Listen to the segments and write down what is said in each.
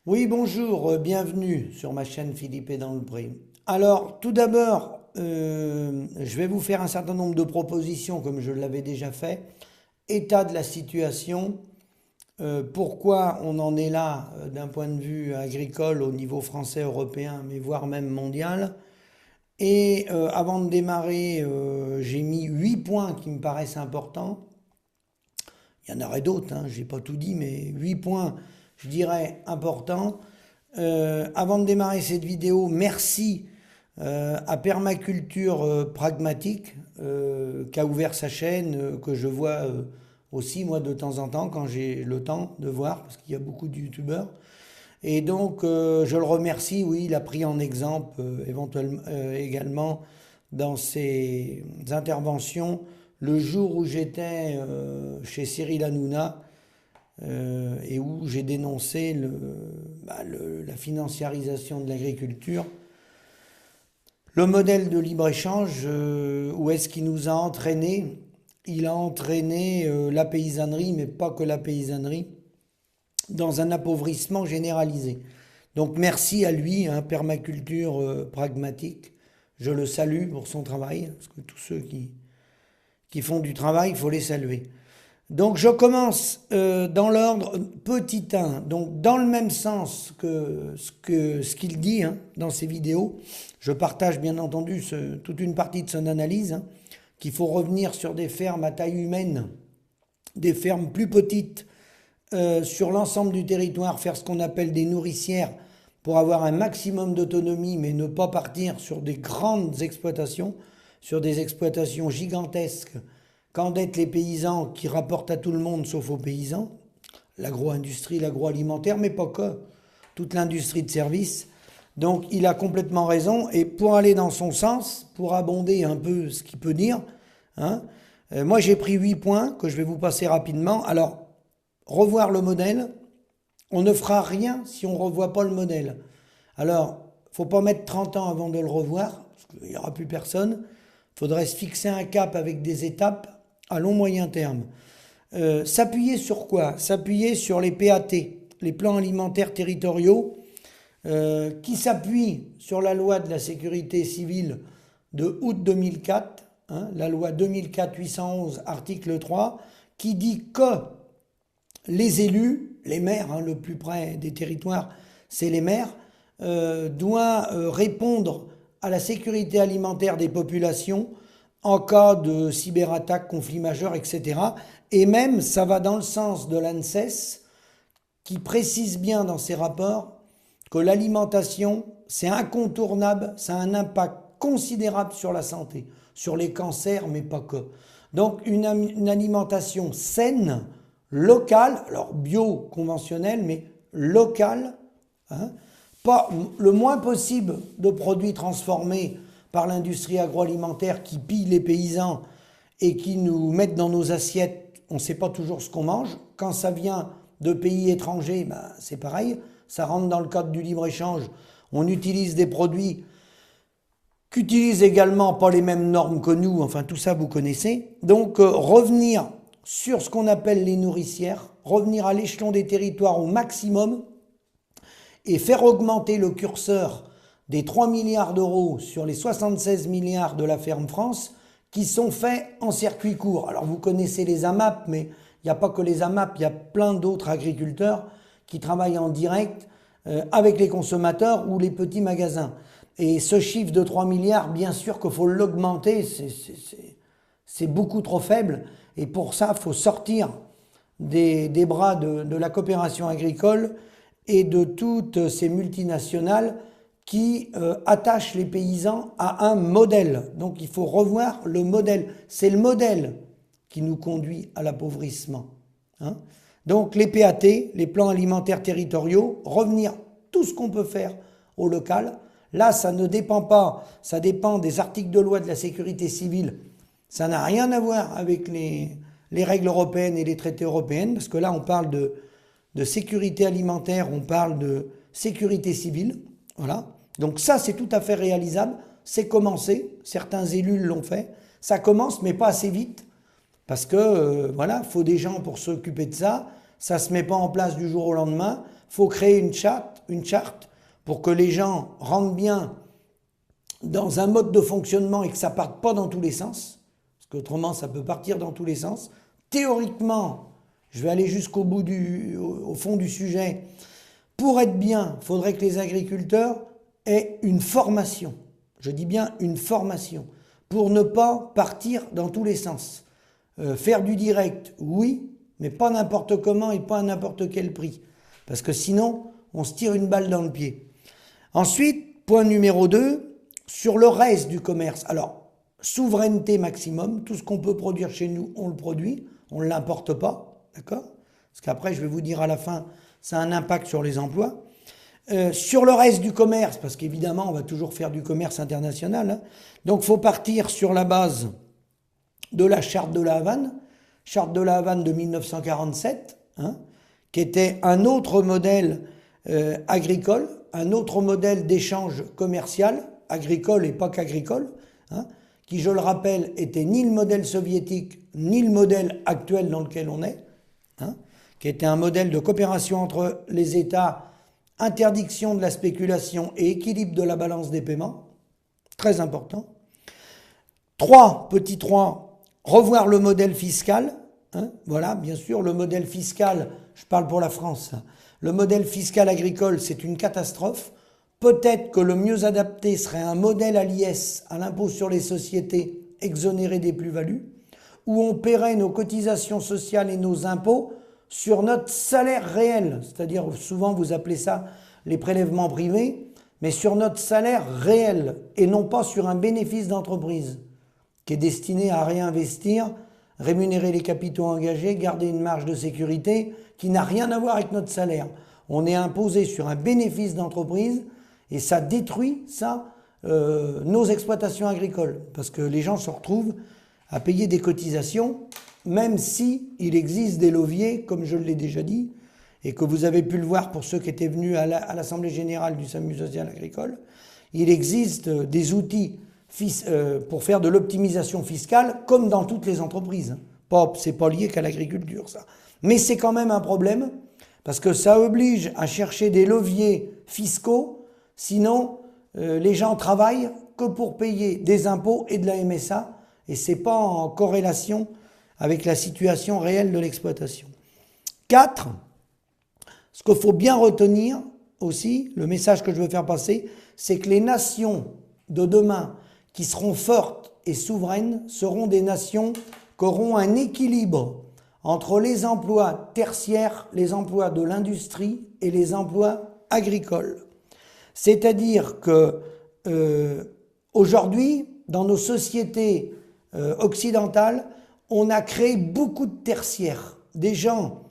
Oui, bonjour, bienvenue sur ma chaîne Philippe est dans le Pré. Alors, tout d'abord, je vais vous faire un certain nombre de propositions comme je l'avais déjà fait. État de la situation, pourquoi on en est là d'un point de vue agricole au niveau français, européen, mais voire même mondial. Et avant de démarrer, j'ai mis 8 points qui me paraissent importants. Il y en aurait d'autres, hein, je n'ai pas tout dit, mais 8 points, je dirais, importants. Avant de démarrer cette vidéo, merci à Permaculture Pragmatique qui a ouvert sa chaîne, que je vois aussi moi de temps en temps quand j'ai le temps de voir, parce qu'il y a beaucoup de youtubeurs. Et donc je le remercie, oui, il a pris en exemple éventuellement également dans ses interventions le jour où j'étais chez Cyril Hanouna et où j'ai dénoncé la financiarisation de l'agriculture. Le modèle de libre-échange, où est-ce qu'il nous a entraîné? Il a entraîné la paysannerie, mais pas que la paysannerie, dans un appauvrissement généralisé. Donc merci à lui, hein, Permaculture Pragmatique. Je le salue pour son travail, parce que tous ceux qui font du travail, il faut les saluer. Donc je commence dans l'ordre petit 1, donc dans le même sens que ce qu'il dit, hein, dans ses vidéos. Je partage bien entendu toute une partie de son analyse, hein, qu'il faut revenir sur des fermes à taille humaine, des fermes plus petites sur l'ensemble du territoire, faire ce qu'on appelle des nourricières pour avoir un maximum d'autonomie, mais ne pas partir sur des grandes exploitations, sur des exploitations gigantesques qu'endettent les paysans qui rapportent à tout le monde sauf aux paysans, l'agro-industrie, l'agroalimentaire, mais pas que, toute l'industrie de services. Donc il a complètement raison, et pour aller dans son sens, pour abonder un peu ce qu'il peut dire, hein, moi j'ai pris 8 points que je vais vous passer rapidement. Alors, revoir le modèle, on ne fera rien si on ne revoit pas le modèle. Alors, il ne faut pas mettre 30 ans avant de le revoir, parce qu'il n'y aura plus personne. Il faudrait se fixer un cap avec des étapes à long moyen terme. S'appuyer sur quoi? S'appuyer sur les PAT, les plans alimentaires territoriaux, qui s'appuient sur la loi de la sécurité civile de août 2004, hein, la loi 2004-811, article 3, qui dit que les élus, les maires, hein, le plus près des territoires, c'est les maires, doivent répondre à la sécurité alimentaire des populations en cas de cyberattaque, conflit majeur, etc. Et même, ça va dans le sens de l'ANSES, qui précise bien dans ses rapports que l'alimentation, c'est incontournable, ça a un impact considérable sur la santé, sur les cancers, mais pas que. Donc une alimentation saine, locale, alors bio, conventionnelle, mais locale, hein, pas le moins possible de produits transformés par l'industrie agroalimentaire qui pille les paysans et qui nous mettent dans nos assiettes, on ne sait pas toujours ce qu'on mange. Quand ça vient de pays étrangers, ben, c'est pareil, ça rentre dans le cadre du libre-échange. On utilise des produits qu'utilisent également pas les mêmes normes que nous, enfin tout ça vous connaissez. Donc revenir sur ce qu'on appelle les nourricières, revenir à l'échelon des territoires au maximum et faire augmenter le curseur des 3 milliards d'euros sur les 76 milliards de la Ferme France qui sont faits en circuit court. Alors vous connaissez les AMAP, mais il n'y a pas que les AMAP, il y a plein d'autres agriculteurs qui travaillent en direct avec les consommateurs ou les petits magasins. Et ce chiffre de 3 milliards, bien sûr qu'il faut l'augmenter, c'est beaucoup trop faible. Et pour ça, il faut sortir des bras de la coopération agricole et de toutes ces multinationales qui attachent les paysans à un modèle. Donc il faut revoir le modèle. C'est le modèle qui nous conduit à l'appauvrissement, hein. Donc les PAT, les plans alimentaires territoriaux, revenir tout ce qu'on peut faire au local. Là, ça ne dépend pas, ça dépend des articles de loi de la sécurité civile. Ça n'a rien à voir avec les règles européennes et les traités européens, parce que là, on parle de sécurité alimentaire, on parle de sécurité civile. Voilà. Donc ça, c'est tout à fait réalisable. C'est commencé. Certains élus l'ont fait. Ça commence, mais pas assez vite. Parce que, voilà, il faut des gens pour s'occuper de ça. Ça ne se met pas en place du jour au lendemain. faut créer une charte pour que les gens rentrent bien dans un mode de fonctionnement et que ça parte pas dans tous les sens, parce qu'autrement ça peut partir dans tous les sens. Théoriquement, je vais aller au fond du sujet, pour être bien, il faudrait que les agriculteurs aient une formation, je dis bien une formation, pour ne pas partir dans tous les sens. Faire du direct, oui, mais pas n'importe comment et pas à n'importe quel prix, parce que sinon on se tire une balle dans le pied. Ensuite, point numéro 2, sur le reste du commerce. Alors, souveraineté maximum, tout ce qu'on peut produire chez nous, on le produit, on ne l'importe pas, d'accord? Parce qu'après, je vais vous dire à la fin, ça a un impact sur les emplois. Sur le reste du commerce, parce qu'évidemment, on va toujours faire du commerce international, hein, donc il faut partir sur la base de la Charte de la Havane de 1947, hein, qui était un autre modèle agricole, un autre modèle d'échange commercial, agricole et pas qu'agricole, hein, qui, je le rappelle, était ni le modèle soviétique, ni le modèle actuel dans lequel on est, hein, qui était un modèle de coopération entre les États, interdiction de la spéculation et équilibre de la balance des paiements, très important. 3, revoir le modèle fiscal, hein, voilà, bien sûr, le modèle fiscal, je parle pour la France, le modèle fiscal agricole, c'est une catastrophe. Peut-être que le mieux adapté serait un modèle à l'IS, à l'impôt sur les sociétés, exonéré des plus-values, où on paierait nos cotisations sociales et nos impôts sur notre salaire réel, c'est-à-dire souvent vous appelez ça les prélèvements privés, mais sur notre salaire réel et non pas sur un bénéfice d'entreprise qui est destiné à réinvestir, rémunérer les capitaux engagés, garder une marge de sécurité qui n'a rien à voir avec notre salaire. On est imposé sur un bénéfice d'entreprise et ça détruit nos exploitations agricoles parce que les gens se retrouvent à payer des cotisations même si il existe des leviers, comme je l'ai déjà dit, et que vous avez pu le voir pour ceux qui étaient venus à l'Assemblée Générale du SAMU social agricole, il existe des outils pour faire de l'optimisation fiscale, comme dans toutes les entreprises. C'est pas lié qu'à l'agriculture, ça. Mais c'est quand même un problème, parce que ça oblige à chercher des leviers fiscaux, sinon les gens travaillent que pour payer des impôts et de la MSA, et c'est pas en corrélation avec la situation réelle de l'exploitation. 4, ce qu'il faut bien retenir aussi, le message que je veux faire passer, c'est que les nations de demain qui seront fortes et souveraines seront des nations qui auront un équilibre entre les emplois tertiaires, les emplois de l'industrie et les emplois agricoles. C'est-à-dire que aujourd'hui, dans nos sociétés occidentales, on a créé beaucoup de tertiaires, des gens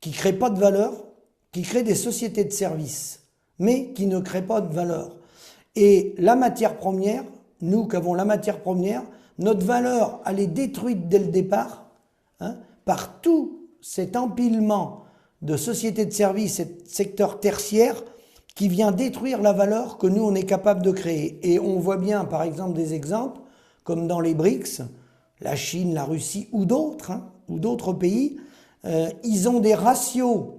qui ne créent pas de valeur, qui créent des sociétés de services, mais qui ne créent pas de valeur. Et la matière première, nous qui avons la matière première, notre valeur, elle est détruite dès le départ, hein, par tout cet empilement de sociétés de services et de secteurs tertiaires qui vient détruire la valeur que nous, on est capable de créer. Et on voit bien, par exemple, des exemples, comme dans les BRICS, la Chine, la Russie ou d'autres, hein, ou d'autres pays, ils ont des ratios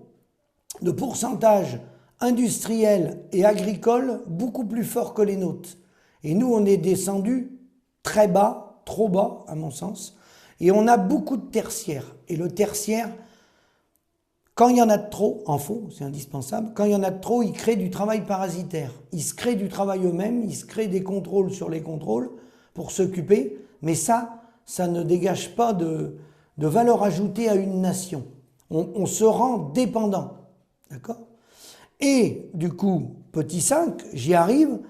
de pourcentage industriel et agricole beaucoup plus forts que les nôtres. Et nous, on est descendu très bas, trop bas à mon sens, et on a beaucoup de tertiaires. Et le tertiaire, quand il y en a de trop, en faux, c'est indispensable, quand il y en a de trop, ils créent du travail parasitaire. Ils se créent du travail eux-mêmes, ils se créent des contrôles sur les contrôles pour s'occuper, mais ça ne dégage pas de valeur ajoutée à une nation. On se rend dépendant, d'accord ? Et du coup, petit 5, j'y arrive,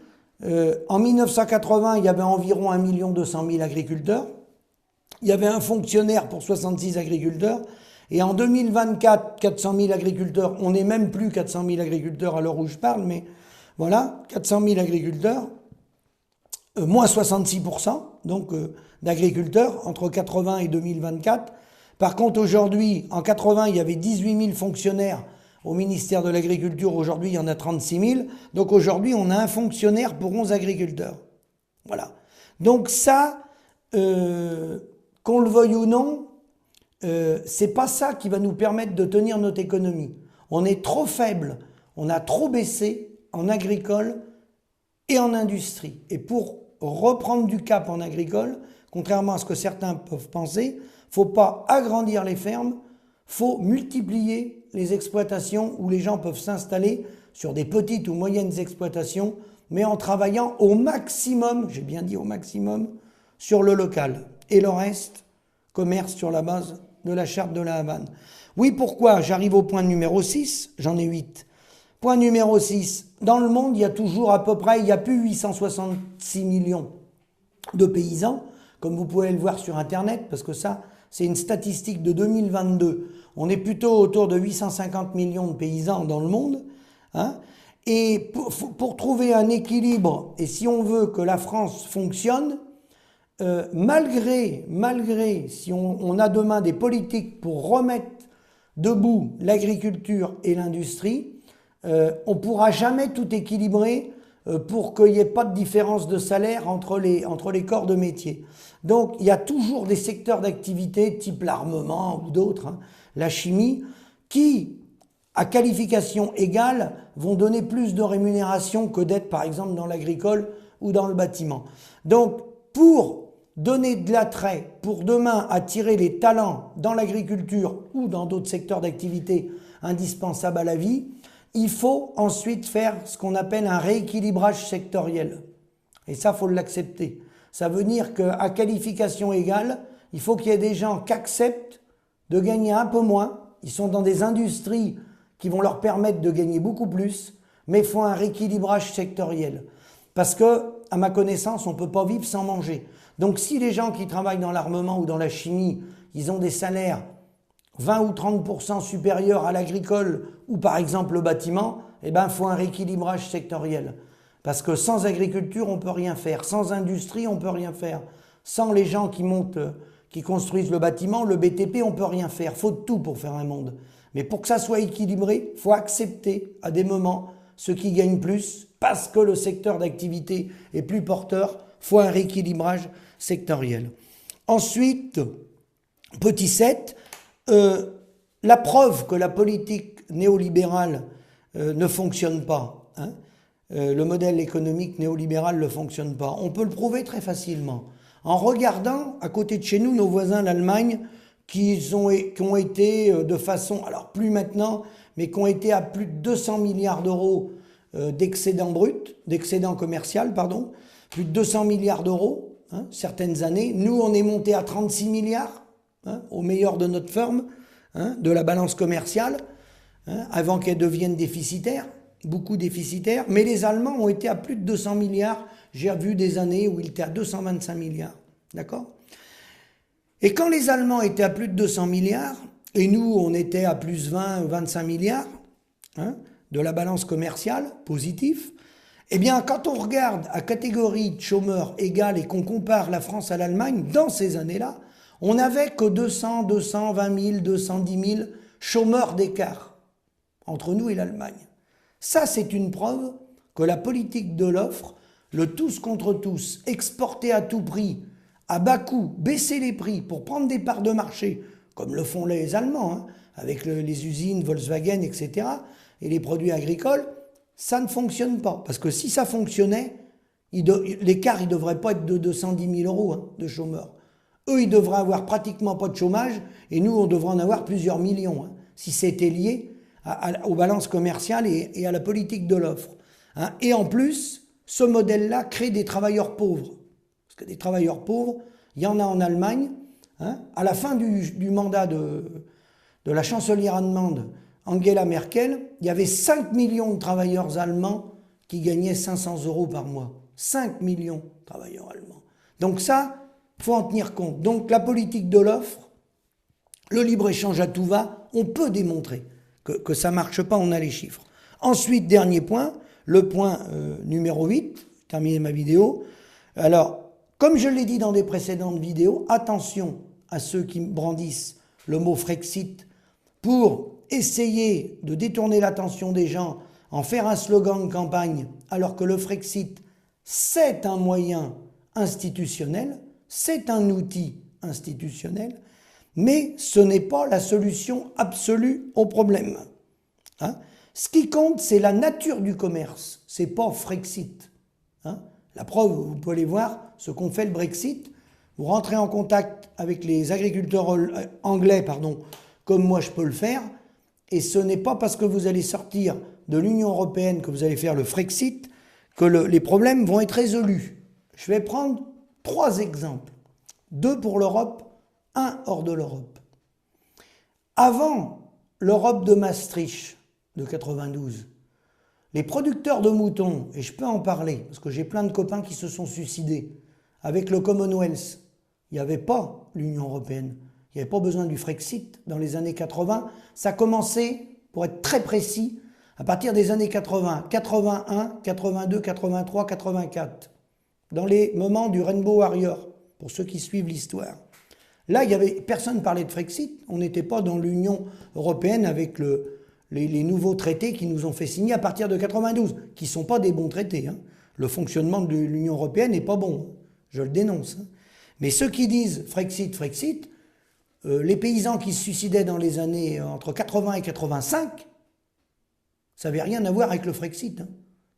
en 1980, il y avait environ 1 200 000 agriculteurs, il y avait un fonctionnaire pour 66 agriculteurs, et en 2024, 400 000 agriculteurs, on n'est même plus 400 000 agriculteurs à l'heure où je parle, mais voilà, 400 000 agriculteurs, moins 66%, donc d'agriculteurs entre 80 et 2024. Par contre, aujourd'hui, en 80, il y avait 18 000 fonctionnaires au ministère de l'Agriculture. Aujourd'hui, il y en a 36 000. Donc aujourd'hui, on a un fonctionnaire pour 11 agriculteurs. Voilà. Donc ça, qu'on le veuille ou non, c'est pas ça qui va nous permettre de tenir notre économie. On est trop faible on a trop baissé en agricole et en industrie. Et pour reprendre du cap en agricole, contrairement à ce que certains peuvent penser, il ne faut pas agrandir les fermes, il faut multiplier les exploitations où les gens peuvent s'installer sur des petites ou moyennes exploitations, mais en travaillant au maximum, j'ai bien dit au maximum, sur le local. Et le reste, commerce sur la base de la charte de la Havane. Oui, pourquoi? J'arrive au point numéro 6, j'en ai 8. Point numéro 6, dans le monde, il y a toujours à peu près, il n'y a plus 866 millions de paysans, comme vous pouvez le voir sur Internet, parce que ça, c'est une statistique de 2022. On est plutôt autour de 850 millions de paysans dans le monde. Hein, et pour trouver un équilibre, et si on veut que la France fonctionne, malgré si on a demain des politiques pour remettre debout l'agriculture et l'industrie, on ne pourra jamais tout équilibrer pour qu'il n'y ait pas de différence de salaire entre les corps de métier. Donc il y a toujours des secteurs d'activité type l'armement ou d'autres, hein, la chimie, qui, à qualification égale, vont donner plus de rémunération que d'être par exemple dans l'agricole ou dans le bâtiment. Donc pour donner de l'attrait, pour demain attirer les talents dans l'agriculture ou dans d'autres secteurs d'activité indispensables à la vie, il faut ensuite faire ce qu'on appelle un rééquilibrage sectoriel. Et ça, il faut l'accepter. Ça veut dire qu'à qualification égale, il faut qu'il y ait des gens qui acceptent de gagner un peu moins. Ils sont dans des industries qui vont leur permettre de gagner beaucoup plus, mais font un rééquilibrage sectoriel. Parce que, à ma connaissance, on ne peut pas vivre sans manger. Donc si les gens qui travaillent dans l'armement ou dans la chimie, ils ont des salaires 20 ou 30% supérieurs à l'agricole ou par exemple le bâtiment, eh ben, il faut un rééquilibrage sectoriel. Parce que sans agriculture, on ne peut rien faire. Sans industrie, on ne peut rien faire. Sans les gens qui construisent le bâtiment, le BTP, on ne peut rien faire. Il faut de tout pour faire un monde. Mais pour que ça soit équilibré, il faut accepter à des moments ceux qui gagnent plus, parce que le secteur d'activité est plus porteur, il faut un rééquilibrage sectoriel. Ensuite, petit 7, la preuve que la politique néolibérale ne fonctionne pas, hein, le modèle économique néolibéral ne fonctionne pas. On peut le prouver très facilement en regardant à côté de chez nous nos voisins l'Allemagne qui ont été de façon, alors plus maintenant, mais qui ont été à plus de 200 milliards d'euros d'excédent brut, d'excédent commercial, pardon, plus de 200 milliards d'euros, hein, certaines années. Nous, on est monté à 36 milliards, hein, au meilleur de notre forme, hein, de la balance commerciale, hein, avant qu'elle devienne déficitaire, beaucoup déficitaire. Mais les Allemands ont été à plus de 200 milliards. J'ai vu des années où ils étaient à 225 milliards. D'accord ? Et quand les Allemands étaient à plus de 200 milliards, et nous, on était à plus 20 ou 25 milliards, hein, de la balance commerciale, positif, eh bien, quand on regarde à catégorie de chômeurs égale et qu'on compare la France à l'Allemagne, dans ces années-là, on n'avait que 200, 220 000, 210 000 chômeurs d'écart entre nous et l'Allemagne. Ça, c'est une preuve que la politique de l'offre, le tous contre tous, exporter à tout prix, à bas coût, baisser les prix pour prendre des parts de marché, comme le font les Allemands, hein, avec les usines Volkswagen, etc., et les produits agricoles, ça ne fonctionne pas. Parce que si ça fonctionnait, l'écart, il ne devrait pas être de 210 000 euros, hein, de chômeurs. Eux, ils devraient avoir pratiquement pas de chômage, et nous, on devrait en avoir plusieurs millions, hein, si c'était lié aux balances commerciales et à la politique de l'offre. Hein. Et en plus, ce modèle-là crée des travailleurs pauvres. Parce que des travailleurs pauvres, il y en a en Allemagne. Hein. À la fin du mandat de la chancelière allemande, Angela Merkel, il y avait 5 millions de travailleurs allemands qui gagnaient 500 euros par mois. 5 millions de travailleurs allemands. Donc ça, il faut en tenir compte. Donc la politique de l'offre, le libre-échange à tout va, on peut démontrer que ça ne marche pas, on a les chiffres. Ensuite, dernier point, le point numéro 8, terminer ma vidéo. Alors, comme je l'ai dit dans des précédentes vidéos, attention à ceux qui brandissent le mot Frexit pour essayer de détourner l'attention des gens, en faire un slogan de campagne, alors que le Frexit, c'est un moyen institutionnel, c'est un outil institutionnel, mais ce n'est pas la solution absolue au problème. Hein ? Ce qui compte, c'est la nature du commerce, c'est pas Frexit. Hein. La preuve, vous pouvez aller voir ce qu'ont fait le Brexit. Vous rentrez en contact avec les agriculteurs anglais, comme moi je peux le faire, et ce n'est pas parce que vous allez sortir de l'Union européenne que vous allez faire le Frexit que les problèmes vont être résolus. Je vais prendre 3 exemples. 2 pour l'Europe, 1 hors de l'Europe. Avant l'Europe de Maastricht de 92, les producteurs de moutons, et je peux en parler, parce que j'ai plein de copains qui se sont suicidés, avec le Commonwealth, il n'y avait pas l'Union européenne, il n'y avait pas besoin du Frexit dans les années 80, ça commençait, pour être très précis, à partir des années 80, 81, 82, 83, 84, dans les moments du Rainbow Warrior, pour ceux qui suivent l'histoire. Là, personne ne parlait de Frexit, on n'était pas dans l'Union européenne avec les nouveaux traités qui nous ont fait signer à partir de 92, qui ne sont pas des bons traités. Hein. Le fonctionnement de l'Union européenne n'est pas bon, je le dénonce. Hein. Mais ceux qui disent Frexit, les paysans qui se suicidaient dans les années entre 80 et 85, ça n'avait rien à voir avec le Frexit. Hein.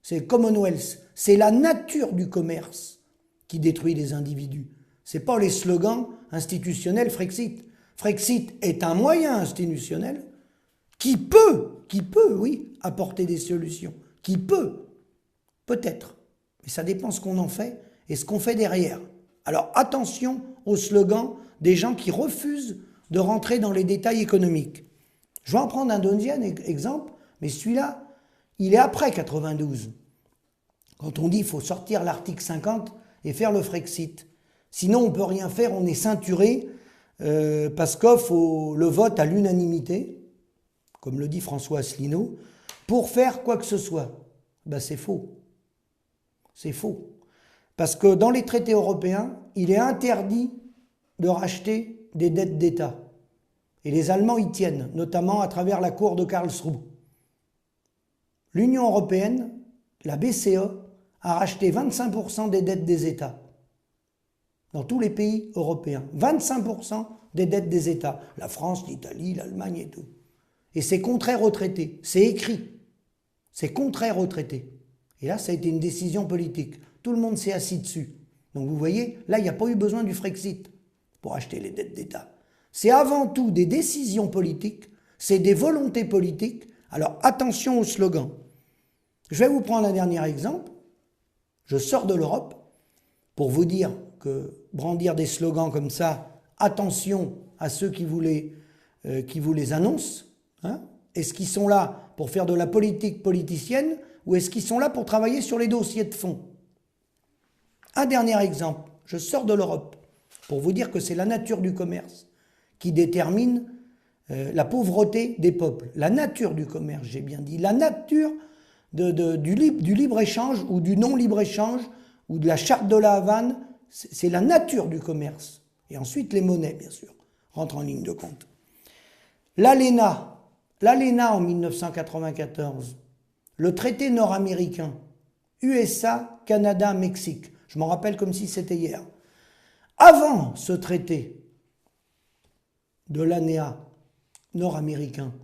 C'est le Commonwealth, c'est la nature du commerce qui détruit les individus. Ce n'est pas les slogans institutionnels Frexit. Frexit est un moyen institutionnel qui peut, oui, apporter des solutions. Qui peut, peut-être. Mais ça dépend ce qu'on en fait et ce qu'on fait derrière. Alors attention aux slogans des gens qui refusent de rentrer dans les détails économiques. Je vais en prendre un deuxième exemple, mais celui-là, il est après 92. Quand on dit qu'il faut sortir l'article 50 et faire le Frexit. Sinon, on ne peut rien faire, on est ceinturé parce qu'il faut le vote à l'unanimité, comme le dit François Asselineau, pour faire quoi que ce soit. Ben, c'est faux. C'est faux. Parce que dans les traités européens, il est interdit de racheter des dettes d'État. Et les Allemands y tiennent, notamment à travers la Cour de Karlsruhe. L'Union européenne, la BCE, a racheté 25% des dettes des États. Dans tous les pays européens. 25% des dettes des États. La France, l'Italie, l'Allemagne et tout. Et c'est contraire aux traités. C'est écrit. C'est contraire aux traités. Et là, ça a été une décision politique. Tout le monde s'est assis dessus. Donc vous voyez, là, il n'y a pas eu besoin du Frexit pour acheter les dettes d'État. C'est avant tout des décisions politiques, c'est des volontés politiques. Alors attention aux slogans. Je vais vous prendre un dernier exemple. Je sors de l'Europe pour vous dire que brandir des slogans comme ça, attention à ceux qui vous les annoncent. Hein. Est-ce qu'ils sont là pour faire de la politique politicienne ou est-ce qu'ils sont là pour travailler sur les dossiers de fond? Un dernier exemple, je sors de l'Europe pour vous dire que c'est la nature du commerce qui détermine la pauvreté des peuples. La nature du commerce, j'ai bien dit, la nature du libre-échange ou du non-libre-échange ou de la charte de la Havane, c'est la nature du commerce. Et ensuite les monnaies, bien sûr, rentrent en ligne de compte. L'ALENA en 1994, le traité nord-américain, USA, Canada, Mexique, je m'en rappelle comme si c'était hier. Avant ce traité de l'ANEA nord-américain,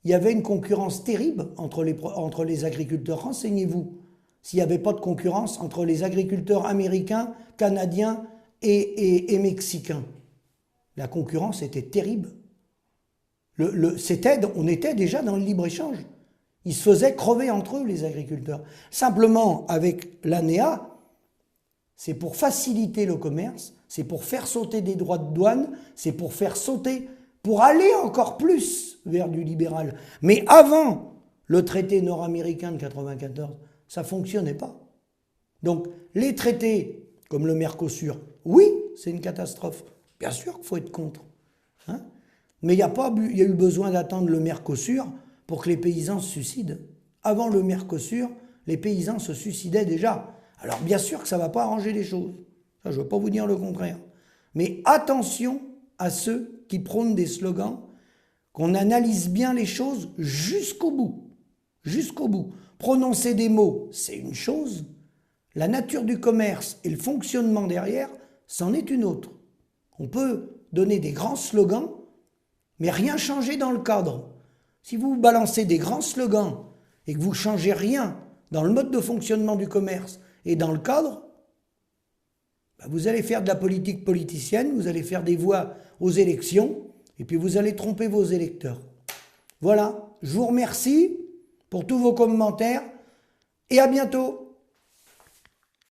il y avait une concurrence terrible entre les agriculteurs. Renseignez-vous s'il n'y avait pas de concurrence entre les agriculteurs américains, canadiens et mexicains. La concurrence était terrible. On était déjà dans le libre-échange. Ils se faisaient crever entre eux, les agriculteurs. Simplement, avec l'ANEA, c'est pour faciliter le commerce, c'est pour faire sauter des droits de douane, c'est pour faire sauter, pour aller encore plus vers du libéral. Mais avant le traité nord-américain de 1994, ça ne fonctionnait pas. Donc, les traités comme le Mercosur, oui, c'est une catastrophe. Bien sûr qu'il faut être contre. Hein, mais il y a eu besoin d'attendre le Mercosur pour que les paysans se suicident. Avant le Mercosur, les paysans se suicidaient déjà. Alors bien sûr que ça ne va pas arranger les choses. Ça, je ne veux pas vous dire le contraire. Mais attention à ceux qui prônent des slogans, qu'on analyse bien les choses jusqu'au bout. Jusqu'au bout. Prononcer des mots, c'est une chose. La nature du commerce et le fonctionnement derrière, c'en est une autre. On peut donner des grands slogans, mais rien changer dans le cadre. Si vous balancez des grands slogans et que vous ne changez rien dans le mode de fonctionnement du commerce et dans le cadre, vous allez faire de la politique politicienne, vous allez faire des voix aux élections et puis vous allez tromper vos électeurs. Voilà, je vous remercie pour tous vos commentaires et à bientôt.